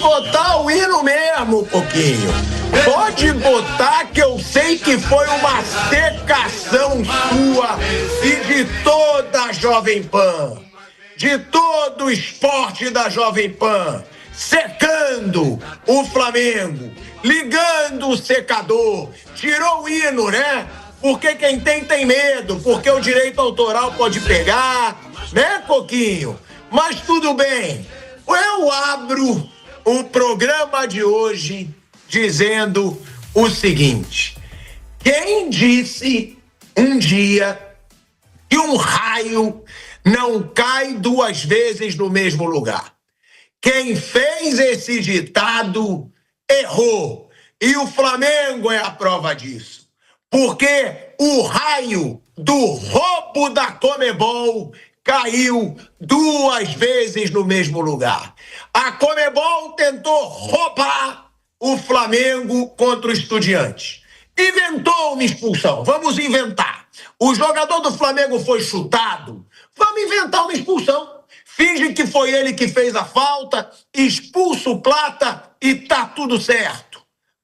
botar o hino mesmo, Coquinho. Pode botar que eu sei que foi uma secação sua e de toda a Jovem Pan, de todo o esporte da Jovem Pan, secando o Flamengo, ligando o secador, tirou o hino, né? Porque quem tem medo, porque o direito autoral pode pegar, né, Coquinho? Mas tudo bem, eu abro o programa de hoje dizendo o seguinte: quem disse um dia que um raio não cai duas vezes no mesmo lugar? Quem fez esse ditado errou. E o Flamengo é a prova disso. Porque o raio do roubo da Conmebol caiu duas vezes no mesmo lugar. A Conmebol tentou roubar o Flamengo contra o Estudiantes. Inventou uma expulsão. Vamos inventar. O jogador do Flamengo foi chutado. Vamos inventar uma expulsão. Finge que foi ele que fez a falta, expulsa o Plata e tá tudo certo.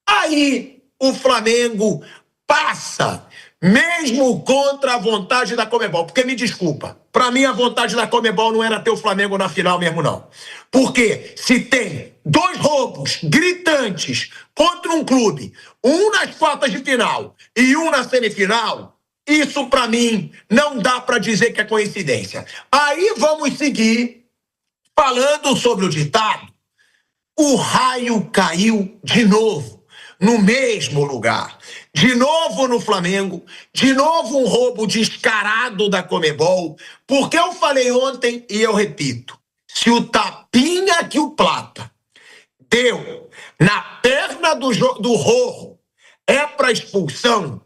Aí o Flamengo passa, mesmo contra a vontade da Conmebol. Porque me desculpa, para mim a vontade da Conmebol não era ter o Flamengo na final mesmo não. Porque se tem dois roubos gritantes contra um clube, um nas quartas de final e um na semifinal, isso para mim não dá para dizer que é coincidência. Aí vamos seguir falando sobre o ditado. O raio caiu de novo no mesmo lugar. De novo no Flamengo, de novo um roubo descarado da Conmebol, porque eu falei ontem e eu repito, se o tapinha que o Plata deu na perna do Rojo é para expulsão,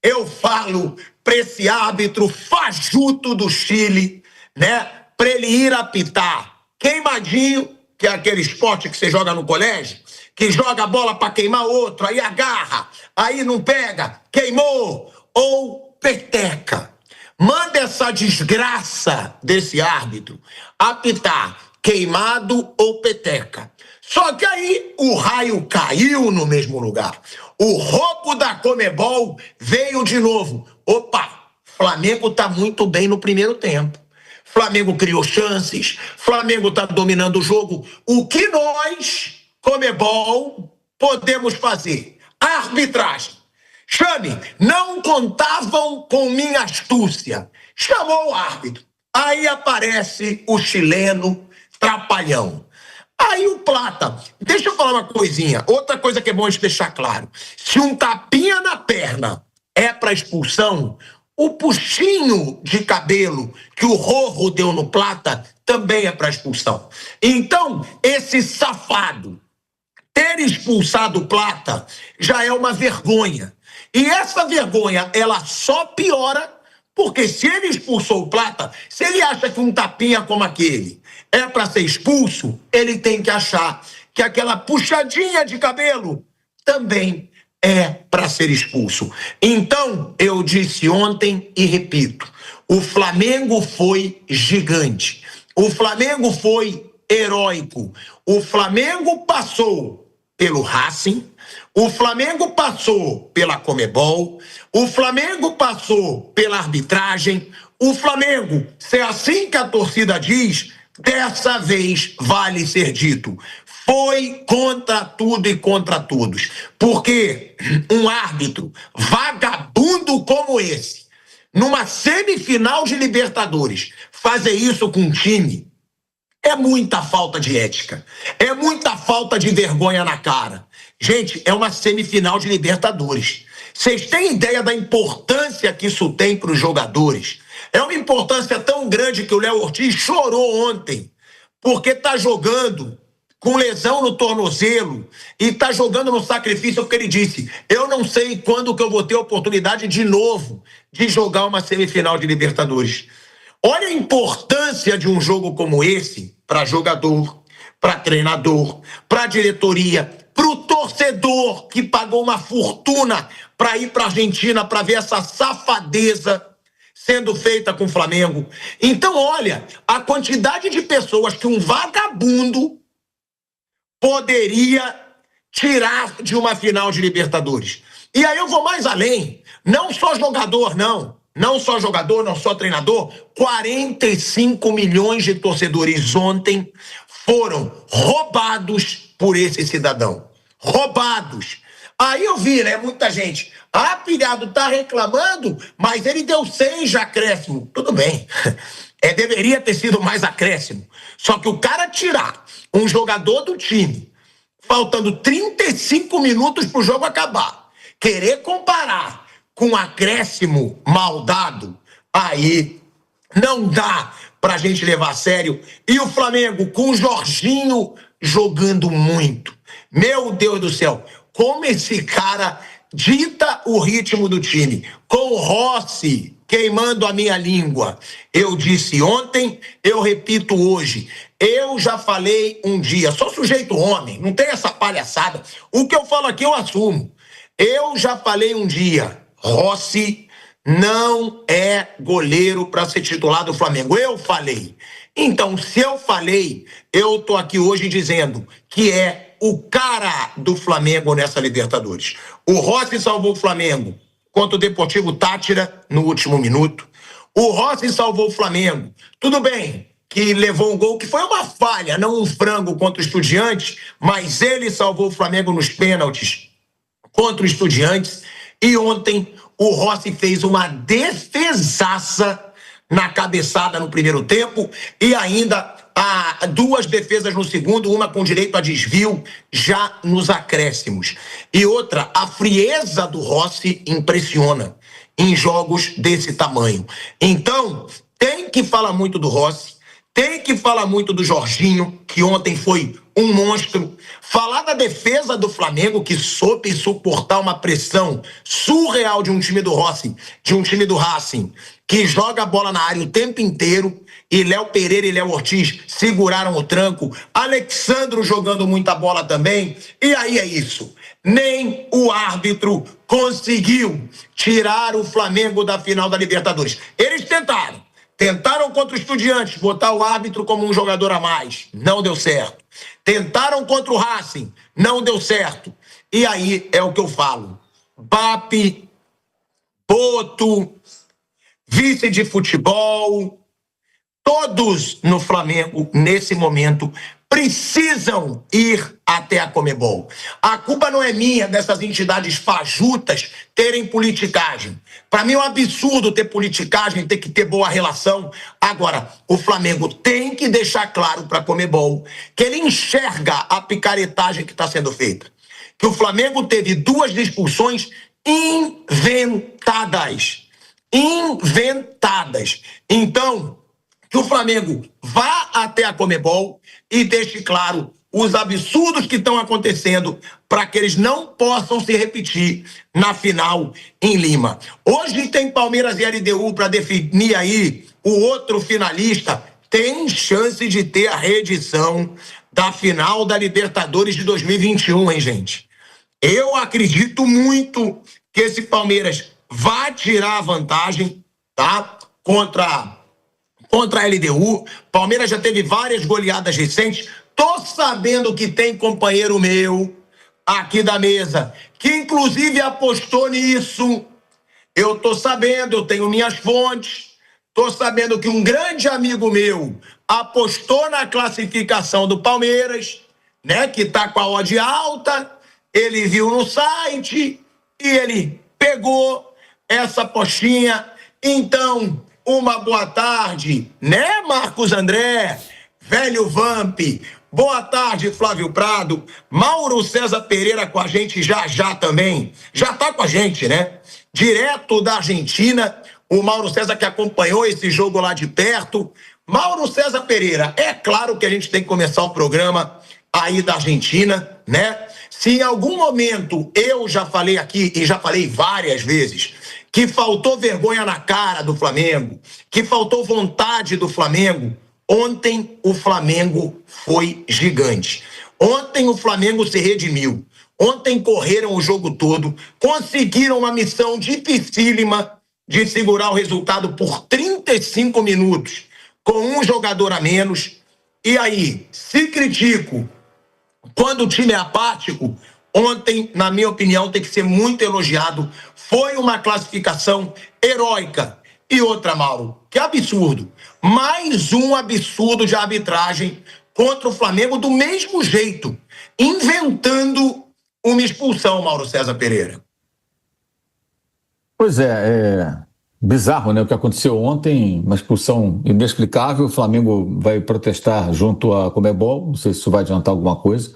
eu falo para esse árbitro fajuto do Chile, né, para ele ir apitar queimadinho, que é aquele esporte que você joga no colégio, que joga a bola para queimar outro, aí agarra, aí não pega, queimou, ou peteca. Manda essa desgraça desse árbitro apitar queimado ou peteca. Só que aí o raio caiu no mesmo lugar. O roubo da Conmebol veio de novo. Opa, Flamengo tá muito bem no primeiro tempo. Flamengo criou chances, Flamengo tá dominando o jogo. O que nós, Conmebol, podemos fazer? Arbitragem. Chame, não contavam com minha astúcia. Chamou o árbitro. Aí aparece o chileno trapalhão. Aí o Plata, deixa eu falar uma coisinha, outra coisa que é bom a gente deixar claro. Se um tapinha na perna é para expulsão, o puxinho de cabelo que o Rojo deu no Plata também é para expulsão. Então, esse safado ter expulsado o Plata já é uma vergonha. E essa vergonha, ela só piora porque se ele expulsou o Plata, se ele acha que um tapinha como aquele é para ser expulso, ele tem que achar que aquela puxadinha de cabelo também é para ser expulso. Então, eu disse ontem e repito, o Flamengo foi gigante. O Flamengo foi heróico. O Flamengo passou pelo Racing, o Flamengo passou pela Conmebol, o Flamengo passou pela arbitragem. O Flamengo, se é assim que a torcida diz, dessa vez vale ser dito, foi contra tudo e contra todos. Porque um árbitro vagabundo como esse, numa semifinal de Libertadores, fazer isso com um time, é muita falta de ética, é muita falta de vergonha na cara. Gente, é uma semifinal de Libertadores. Vocês têm ideia da importância que isso tem para os jogadores? É uma importância tão grande que o Léo Ortiz chorou ontem, porque tá jogando com lesão no tornozelo e tá jogando no sacrifício, porque ele disse, eu não sei quando que eu vou ter a oportunidade de novo de jogar uma semifinal de Libertadores. Olha a importância de um jogo como esse para jogador, para treinador, para diretoria, para o torcedor que pagou uma fortuna para ir para a Argentina para ver essa safadeza sendo feita com o Flamengo. Então, olha, a quantidade de pessoas que um vagabundo poderia tirar de uma final de Libertadores. E aí eu vou mais além, não só jogador, não só jogador, não só treinador, 45 milhões de torcedores ontem foram roubados por esse cidadão. Roubados. Aí eu vi, né, muita gente, pilhado tá reclamando, mas ele deu 6 de acréscimo. Tudo bem, deveria ter sido mais acréscimo. Só que o cara tirar um jogador do time, faltando 35 minutos pro jogo acabar, querer comparar com acréscimo mal dado, aí não dá pra gente levar a sério. E o Flamengo com o Jorginho jogando muito. Meu Deus do céu, como esse cara dita o ritmo do time. Com o Rossi queimando a minha língua. Eu disse ontem, eu repito hoje. Eu já falei um dia, sou sujeito homem, não tem essa palhaçada. O que eu falo aqui eu assumo. Eu já falei um dia, Rossi não é goleiro para ser titular do Flamengo. Eu falei. Então, se eu falei, eu tô aqui hoje dizendo que é o cara do Flamengo nessa Libertadores. O Rossi salvou o Flamengo contra o Deportivo Táchira no último minuto. O Rossi salvou o Flamengo. Tudo bem que levou um gol que foi uma falha, não um frango contra o Estudiantes, mas ele salvou o Flamengo nos pênaltis contra o Estudiantes. E ontem o Rossi fez uma defesaça na cabeçada no primeiro tempo e ainda 2 defesas no segundo, uma com direito a desvio já nos acréscimos. E outra, a frieza do Rossi impressiona em jogos desse tamanho. Então, tem que falar muito do Rossi, tem que falar muito do Jorginho, que ontem foi um monstro. Falar da defesa do Flamengo, que soube suportar uma pressão surreal de um time do Rossi, de um time do Racing, que joga a bola na área o tempo inteiro, e Léo Pereira e Léo Ortiz seguraram o tranco, Alexandro jogando muita bola também, e aí é isso. Nem o árbitro conseguiu tirar o Flamengo da final da Libertadores. Eles tentaram contra o Estudiantes, botar o árbitro como um jogador a mais, não deu certo. Tentaram contra o Racing, não deu certo. E aí é o que eu falo. BAP, Boto, vice de futebol, todos no Flamengo, nesse momento, precisam ir até a Conmebol. A culpa não é minha dessas entidades fajutas terem politicagem. Para mim é um absurdo ter politicagem, ter que ter boa relação. Agora, o Flamengo tem que deixar claro para a Conmebol que ele enxerga a picaretagem que está sendo feita. Que o Flamengo teve 2 expulsões inventadas. Então, que o Flamengo vá até a Conmebol e deixe claro os absurdos que estão acontecendo para que eles não possam se repetir na final em Lima. Hoje tem Palmeiras e LDU para definir aí o outro finalista. Tem chance de ter a reedição da final da Libertadores de 2021, hein, gente? Eu acredito muito que esse Palmeiras vai tirar a vantagem, tá? Contra a LDU. Palmeiras já teve várias goleadas recentes. Tô sabendo que tem companheiro meu aqui da mesa que inclusive apostou nisso. Eu tô sabendo, eu tenho minhas fontes. Tô sabendo que um grande amigo meu apostou na classificação do Palmeiras, né, que tá com a odd alta. Ele viu no site e ele pegou essa apostinha. Então, uma boa tarde, né, Marcos André, velho Vamp. Boa tarde, Flávio Prado. Mauro César Pereira com a gente já também. Já tá com a gente, né? Direto da Argentina, o Mauro César que acompanhou esse jogo lá de perto. Mauro César Pereira, é claro que a gente tem que começar o programa aí da Argentina, né? Se em algum momento eu já falei aqui, e já falei várias vezes, que faltou vergonha na cara do Flamengo, que faltou vontade do Flamengo, ontem o Flamengo foi gigante. Ontem o Flamengo se redimiu. Ontem correram o jogo todo, conseguiram uma missão dificílima de segurar o resultado por 35 minutos, com um jogador a menos. E aí, se critico Quando o time é apático, ontem, na minha opinião, tem que ser muito elogiado. Foi uma classificação heróica. E outra, Mauro, que absurdo. Mais um absurdo de arbitragem contra o Flamengo do mesmo jeito, inventando uma expulsão, Mauro César Pereira. Pois é bizarro, né? O que aconteceu ontem, uma expulsão inexplicável. O Flamengo vai protestar junto à Conmebol, não sei se isso vai adiantar alguma coisa,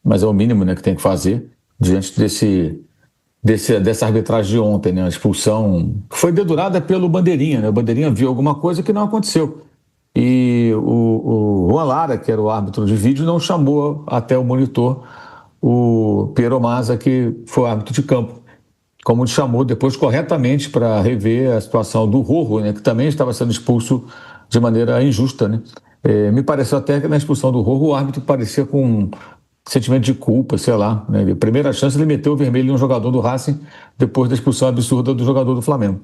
mas é o mínimo, né, que tem que fazer diante dessa arbitragem de ontem, né? A expulsão que foi dedurada pelo Bandeirinha, né? O Bandeirinha viu alguma coisa que não aconteceu. E o Juan Lara, que era o árbitro de vídeo, não chamou até o monitor o Piero Mazza, que foi o árbitro de campo, como ele chamou depois corretamente para rever a situação do Rojo, né, que também estava sendo expulso de maneira injusta, né? Me pareceu até que na expulsão do Rojo o árbitro parecia com um sentimento de culpa, sei lá, né? A primeira chance ele meteu o vermelho em um jogador do Racing depois da expulsão absurda do jogador do Flamengo.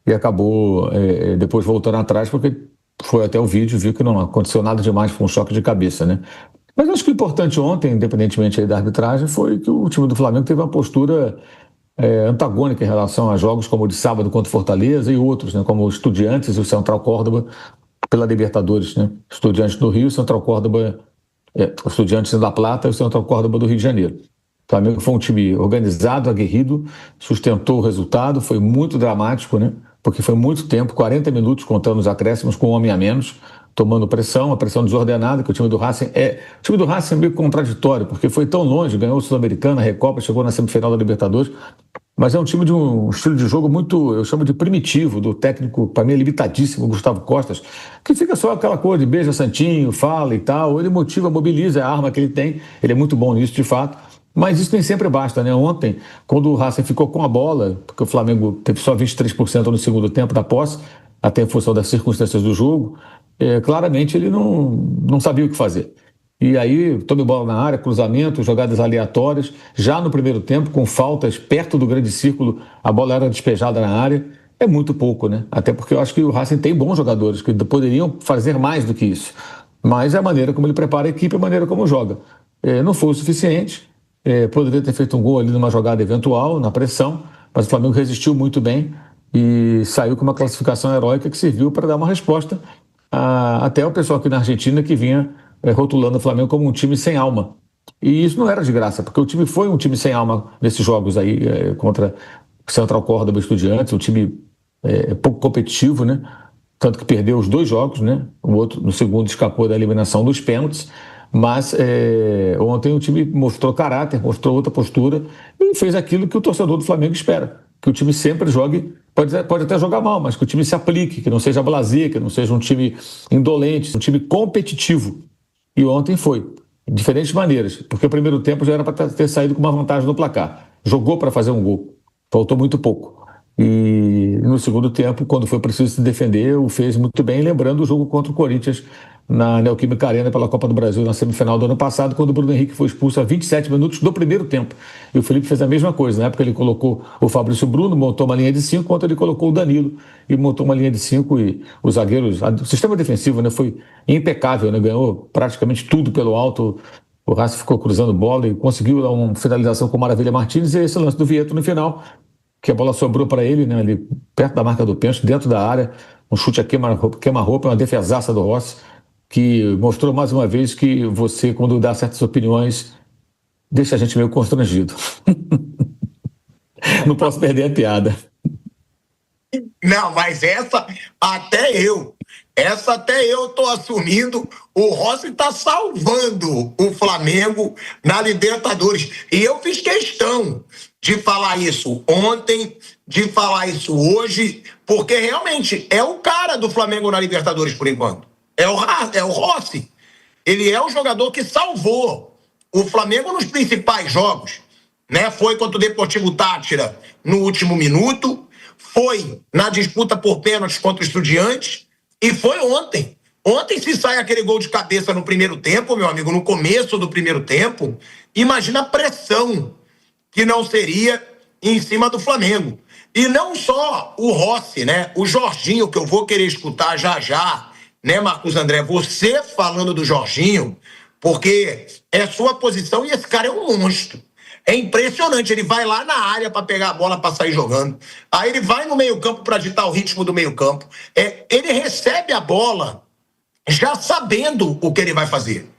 E acabou depois voltando atrás porque foi até o vídeo, viu que não aconteceu nada demais, foi um choque de cabeça, né? Mas acho que o importante ontem, independentemente aí da arbitragem, foi que o time do Flamengo teve uma postura antagônica em relação a jogos como o de sábado contra o Fortaleza e outros, né, como o Estudiantes e o Central Córdoba pela Libertadores, né? Estudiantes do Rio, Central Córdoba, Estudiantes da Plata e o Central Córdoba do Rio de Janeiro. O Flamengo foi um time organizado, aguerrido, sustentou o resultado, foi muito dramático, né? Porque foi muito tempo, 40 minutos contando os acréscimos com um homem a menos, tomando pressão, a pressão desordenada, que o time do Racing O time do Racing é meio contraditório, porque foi tão longe, ganhou o Sul-Americana, a Recopa, chegou na semifinal da Libertadores, mas é um time de um estilo de jogo muito, eu chamo de primitivo, do técnico, para mim, limitadíssimo, Gustavo Costas, que fica só aquela coisa de beija santinho, fala e tal, ele motiva, mobiliza, é a arma que ele tem, ele é muito bom nisso, de fato, mas isso nem sempre basta, né? Ontem, quando o Racing ficou com a bola, porque o Flamengo teve só 23% no segundo tempo da posse, até em função das circunstâncias do jogo, claramente ele não sabia o que fazer. E aí, tome bola na área, cruzamento, jogadas aleatórias. Já no primeiro tempo, com faltas perto do grande círculo, a bola era despejada na área. É muito pouco, né? Até porque eu acho que o Racing tem bons jogadores que poderiam fazer mais do que isso. Mas é a maneira como ele prepara a equipe, a maneira como joga. Não foi o suficiente. Poderia ter feito um gol ali numa jogada eventual, na pressão, mas o Flamengo resistiu muito bem e saiu com uma classificação heróica que serviu para dar uma resposta até o pessoal aqui na Argentina que vinha rotulando o Flamengo como um time sem alma. E isso não era de graça, porque o time foi um time sem alma nesses jogos aí contra Central Córdoba e Estudiantes, um time pouco competitivo, né? Tanto que perdeu os 2 jogos, né? O outro, no segundo, escapou da eliminação dos pênaltis, mas ontem o time mostrou caráter, mostrou outra postura e fez aquilo que o torcedor do Flamengo espera, que o time sempre jogue, pode até jogar mal, mas que o time se aplique, que não seja blasé, que não seja um time indolente, um time competitivo. E ontem foi, de diferentes maneiras, porque o primeiro tempo já era para ter saído com uma vantagem no placar. Jogou para fazer um gol, faltou muito pouco. E no segundo tempo, quando foi preciso se defender, o fez muito bem, lembrando o jogo contra o Corinthians na Neoquímica Arena pela Copa do Brasil na semifinal do ano passado, quando o Bruno Henrique foi expulso a 27 minutos do primeiro tempo. E o Felipe fez a mesma coisa. Na época ele colocou o Fabrício Bruno, montou uma linha de 5, enquanto ele colocou o Danilo e montou uma linha de 5 e os zagueiros, o sistema defensivo, né, foi impecável, né, ganhou praticamente tudo pelo alto. O Racing ficou cruzando bola e conseguiu dar uma finalização com o Maravilha Martins e esse lance do Vieto no final, que a bola sobrou para ele, né, ali perto da marca do pênalti, dentro da área, um chute a queima-roupa, uma defesaça do Rossi, que mostrou mais uma vez que você, quando dá certas opiniões, deixa a gente meio constrangido. Não posso perder a piada. Não, mas essa até eu tô assumindo. O Rossi tá salvando o Flamengo na Libertadores. E eu fiz questão de falar isso ontem, de falar isso hoje, porque realmente é o cara do Flamengo na Libertadores por enquanto. É o Rossi. Ele é o jogador que salvou o Flamengo nos principais jogos, né? Foi contra o Deportivo Táchira no último minuto, foi na disputa por pênaltis contra o Estudiantes e foi ontem. Ontem, se sai aquele gol de cabeça no primeiro tempo, meu amigo, no começo do primeiro tempo, imagina a pressão que não seria em cima do Flamengo. E não só o Rossi, né? O Jorginho, que eu vou querer escutar já já, né, Marcos André? Você falando do Jorginho, porque é sua posição e esse cara é um monstro. É impressionante, ele vai lá na área para pegar a bola para sair jogando. Aí ele vai no meio-campo para ditar o ritmo do meio-campo. Ele recebe a bola já sabendo o que ele vai fazer.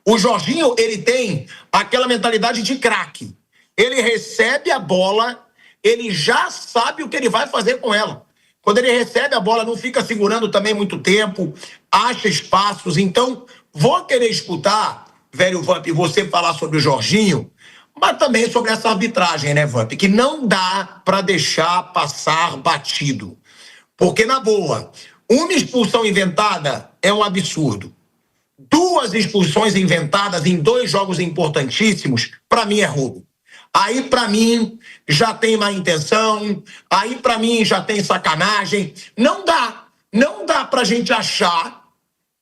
O Jorginho, ele tem aquela mentalidade de craque. Ele recebe a bola, ele já sabe o que ele vai fazer com ela. Quando ele recebe a bola, não fica segurando também muito tempo, acha espaços. Então, vou querer escutar, velho Vamp, você falar sobre o Jorginho, mas também sobre essa arbitragem, né, Vamp? Que não dá para deixar passar batido. Porque, na boa, uma expulsão inventada é um absurdo. 2 expulsões inventadas em 2 jogos importantíssimos, para mim é roubo. Aí, para mim, já tem má intenção, aí, para mim, já tem sacanagem. Não dá pra gente achar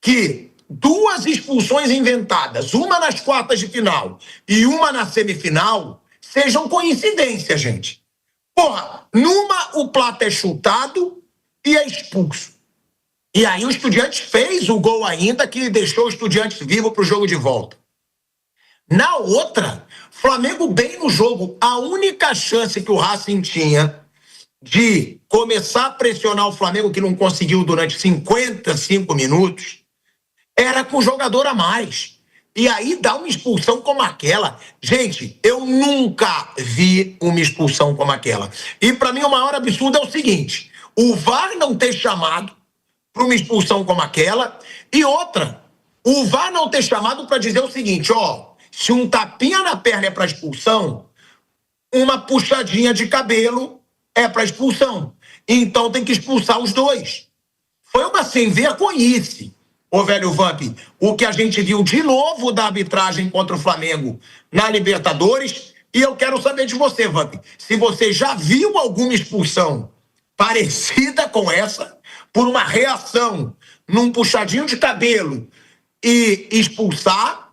que 2 expulsões inventadas, uma nas quartas de final e uma na semifinal, sejam coincidência, gente. Porra, numa o Plata é chutado e é expulso. E aí o Estudiantes fez o gol ainda que deixou o Estudiantes vivo pro jogo de volta. Na outra, Flamengo bem no jogo. A única chance que o Racing tinha de começar a pressionar o Flamengo, que não conseguiu durante 55 minutos, era com jogador a mais. E aí dá uma expulsão como aquela. Gente, eu nunca vi uma expulsão como aquela. E para mim o maior absurdo é o seguinte: o VAR não ter chamado para uma expulsão como aquela, e outra, o VAR não ter chamado para dizer o seguinte, se um tapinha na perna é para expulsão, uma puxadinha de cabelo é para expulsão. Então tem que expulsar os 2. Foi uma sem vergonhice, ô velho Vamp, o que a gente viu de novo da arbitragem contra o Flamengo na Libertadores. E eu quero saber de você, Vamp, se você já viu alguma expulsão parecida com essa, por uma reação num puxadinho de cabelo e expulsar.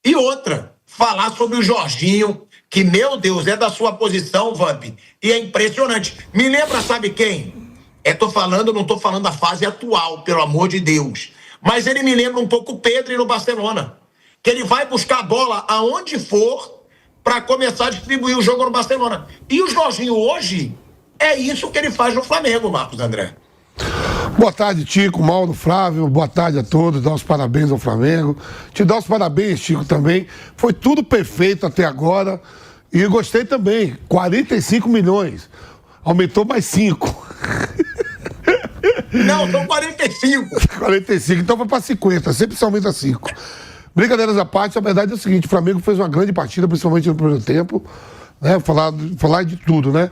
E outra, falar sobre o Jorginho, que, meu Deus, é da sua posição, Vamp, e é impressionante. Me lembra, sabe quem? Não tô falando da fase atual, pelo amor de Deus. Mas ele me lembra um pouco o Pedro no Barcelona, que ele vai buscar a bola aonde for para começar a distribuir o jogo no Barcelona. E o Jorginho hoje é isso que ele faz no Flamengo, Marcos André. Boa tarde, Tico, Mauro, Flávio, boa tarde a todos, dar os parabéns ao Flamengo. Te dar os parabéns, Tico, também. Foi tudo perfeito até agora. E gostei também, 45 milhões. Aumentou mais 5. Não, são 45. 45, então foi para 50, sempre se aumenta 5. Brincadeiras à parte, a verdade é o seguinte: o Flamengo fez uma grande partida, principalmente no primeiro tempo, né? Falar de tudo, né?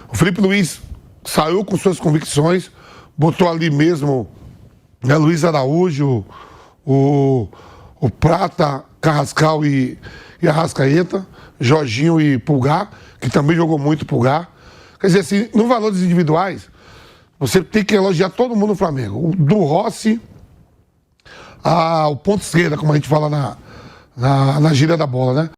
O Felipe Luiz saiu com suas convicções, botou ali mesmo, né, Luiz Araújo, o Prata, Carrascal e Arrascaeta, Jorginho e Pulgar, que também jogou muito Pulgar. Quer dizer, assim, no valores individuais, você tem que elogiar todo mundo no Flamengo. Do Rossi ao ponto esquerda, como a gente fala na gíria da bola, né?